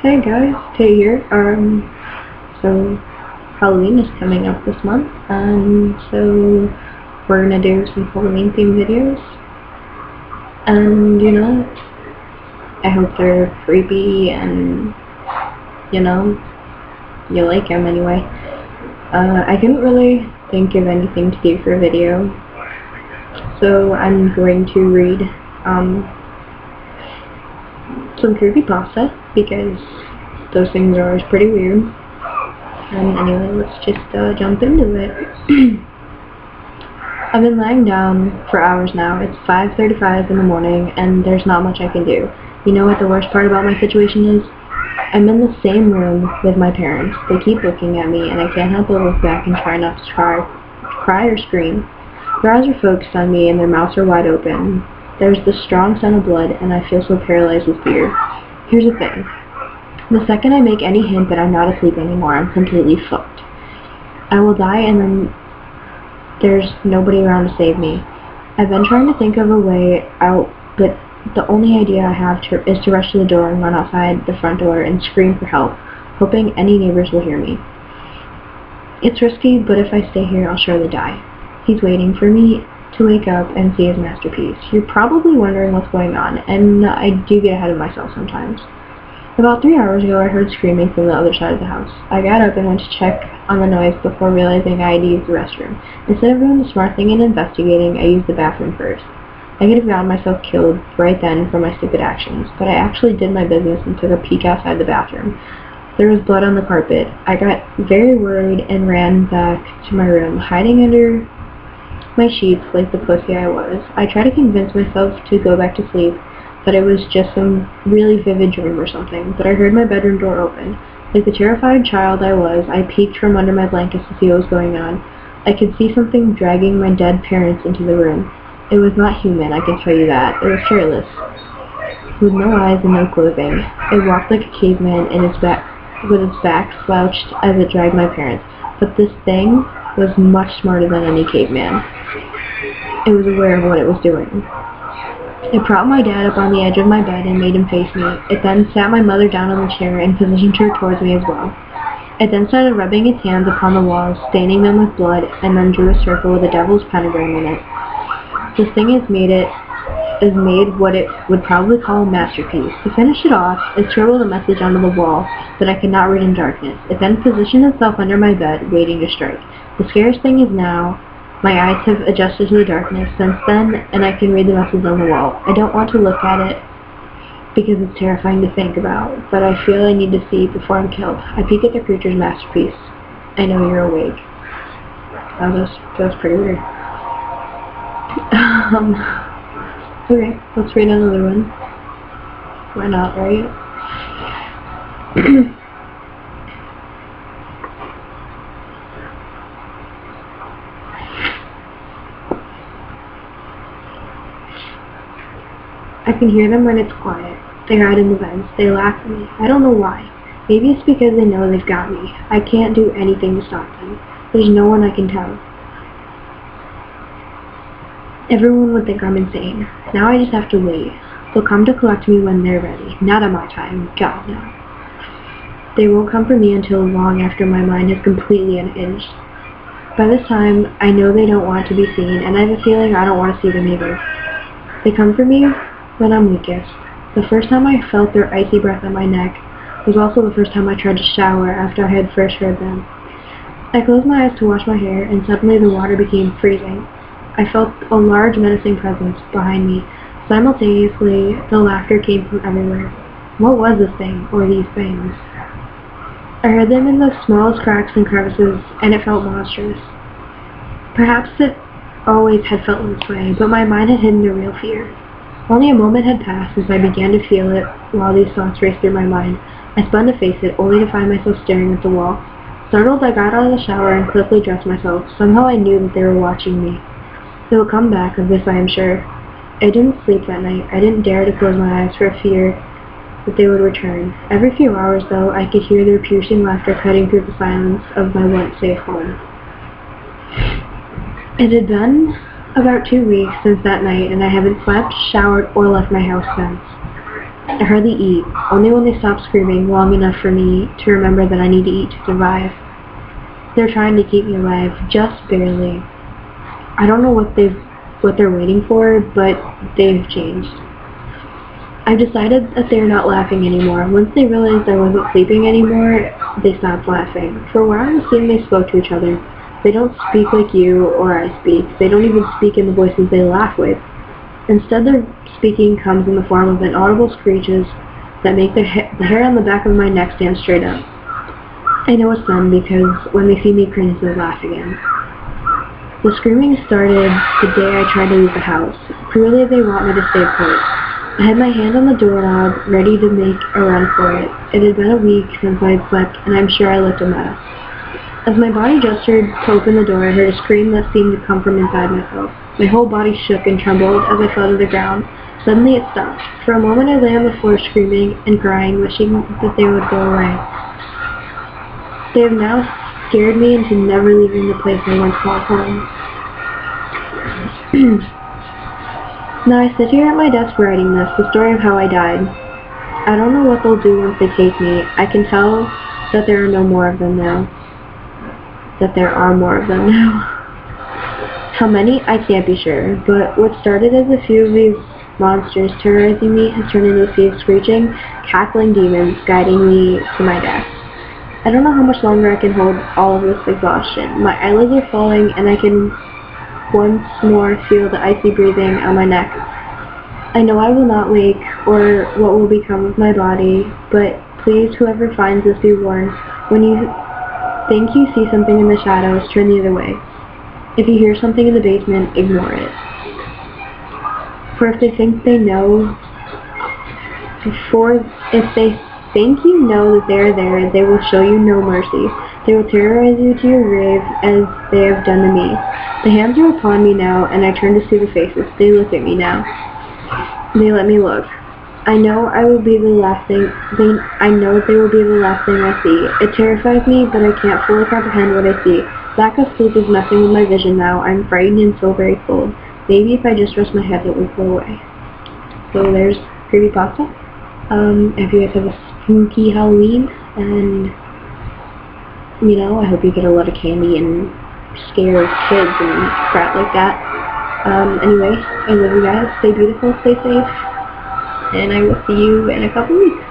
Hey guys, Tate here. So Halloween is coming up this month, and so we're gonna do some Halloween themed videos. And I hope they're creepy and you like them anyway. I couldn't really think of anything to do for a video, so I'm going to read some creepypasta, because those things are always pretty weird. And anyway, let's just jump into it. I've been lying down for hours now. It's 5:35 in the morning, and there's not much I can do. You know what the worst part about my situation is? I'm in the same room with my parents. They keep looking at me, and I can't help but look back and try not to cry or scream. Their eyes are focused on me, and their mouths are wide open. There's this strong scent of blood, and I feel so paralyzed with fear. Here's the thing. The second I make any hint that I'm not asleep anymore, I'm completely fucked. I will die, and then there's nobody around to save me. I've been trying to think of a way out, but the only idea I have is to rush to the door and run outside the front door and scream for help, hoping any neighbors will hear me. It's risky, but if I stay here, I'll surely die. He's waiting for me to wake up and see his masterpiece. You're probably wondering what's going on, and I do get ahead of myself sometimes. About 3 hours ago, I heard screaming from the other side of the house. I got up and went to check on the noise before realizing I had to use the restroom. Instead of doing the smart thing and investigating, I used the bathroom first. I could have gotten myself killed right then for my stupid actions, but I actually did my business and took a peek outside the bathroom. There was blood on the carpet. I got very worried and ran back to my room, hiding under my sheets like the pussy I was. I tried to convince myself to go back to sleep, that it was just some really vivid dream or something, but I heard my bedroom door open. Like the terrified child I was, I peeked from under my blankets to see what was going on. I could see something dragging my dead parents into the room. It was not human, I can tell you that. It was shirtless, with no eyes and no clothing. It walked like a caveman with its back slouched as it dragged my parents. But this thing was much smarter than any caveman. It was aware of what it was doing. It propped my dad up on the edge of my bed and made him face me. It then sat my mother down on the chair and positioned her towards me as well. It then started rubbing its hands upon the walls, staining them with blood, and then drew a circle with a devil's pentagram in it. This thing is made what it would probably call a masterpiece. To finish it off, it scribbled a message onto the wall that I could not read in darkness. It then positioned itself under my bed, waiting to strike. The scariest thing is now, my eyes have adjusted to the darkness since then, and I can read the message on the wall. I don't want to look at it because it's terrifying to think about, but I feel I need to see before I'm killed. I peek at the creature's masterpiece. I know you're awake. That was pretty weird. Okay, let's read another one. Why not, right? I can hear them when it's quiet. They hide in the vents. They laugh at me. I don't know why. Maybe it's because they know they've got me. I can't do anything to stop them. There's no one I can tell. Everyone would think I'm insane. Now I just have to wait. They'll come to collect me when they're ready. Not at my time. God, no. They won't come for me until long after my mind is completely unhinged. By this time, I know they don't want to be seen, and I have a feeling I don't want to see them either. They come for me when I'm weakest. The first time I felt their icy breath on my neck was also the first time I tried to shower after I had first heard them. I closed my eyes to wash my hair, and suddenly the water became freezing. I felt a large menacing presence behind me. Simultaneously, the laughter came from everywhere. What was this thing, or these things? I heard them in the smallest cracks and crevices, and it felt monstrous. Perhaps it always had felt this way, but my mind had hidden the real fear. Only a moment had passed since I began to feel it while these thoughts raced through my mind. I spun to face it, only to find myself staring at the wall. Startled, I got out of the shower and quickly dressed myself. Somehow I knew that they were watching me. They will come back, of this I am sure. I didn't sleep that night. I didn't dare to close my eyes for fear that they would return. Every few hours, though, I could hear their piercing laughter cutting through the silence of my once safe home. It had been about 2 weeks since that night, and I haven't slept, showered, or left my house since. I hardly eat, only when they stop screaming long enough for me to remember that I need to eat to survive. They're trying to keep me alive, just barely. I don't know what they're waiting for, but they've changed. I've decided that they're not laughing anymore. Once they realized I wasn't sleeping anymore, they stopped laughing. For a while, it seemed they spoke to each other. They don't speak like you or I speak. They don't even speak in the voices they laugh with. Instead, their speaking comes in the form of inaudible screeches that make the hair on the back of my neck stand straight up. I know it's them because when they see me cringe, they laugh again. The screaming started the day I tried to leave the house. Clearly, they want me to stay put. I had my hand on the doorknob, ready to make a run for it. It had been a week since I had slept, and I'm sure I looked a mess. As my body gestured to open the door, I heard a scream that seemed to come from inside myself. My whole body shook and trembled as I fell to the ground. Suddenly it stopped. For a moment I lay on the floor screaming and crying, wishing that they would go away. They have now scared me into never leaving the place I once called home. Now I sit here at my desk writing this, the story of how I died. I don't know what they'll do once they take me. I can tell that there are no more of them now. That there are more of them now. How many? I can't be sure, but what started as a few of these monsters terrorizing me has turned into a sea of screeching, cackling demons guiding me to my death. I don't know how much longer I can hold all of this exhaustion. My eyelids are falling, and I can once more feel the icy breathing on my neck. I know I will not wake, or what will become of my body, but please, whoever finds this, be warned. When you think you see something in the shadows, turn the other way. If you hear something in the basement, ignore it. For if they think you know that they are there, they will show you no mercy. They will terrorize you to your grave as they have done to me. The hands are upon me now, and I turn to see the faces. They look at me now. They let me look. I know they will be the last thing I see. It terrifies me, but I can't fully comprehend what I see. Lack of sleep is messing with my vision now. I'm frightened and so very cold. Maybe if I just rest my head, it will go away. So there's creepypasta. If you guys have a spooky Halloween, and I hope you get a lot of candy and scare kids and crap like that. Anyway, I love you guys. Stay beautiful, stay safe, and I will see you in a couple weeks.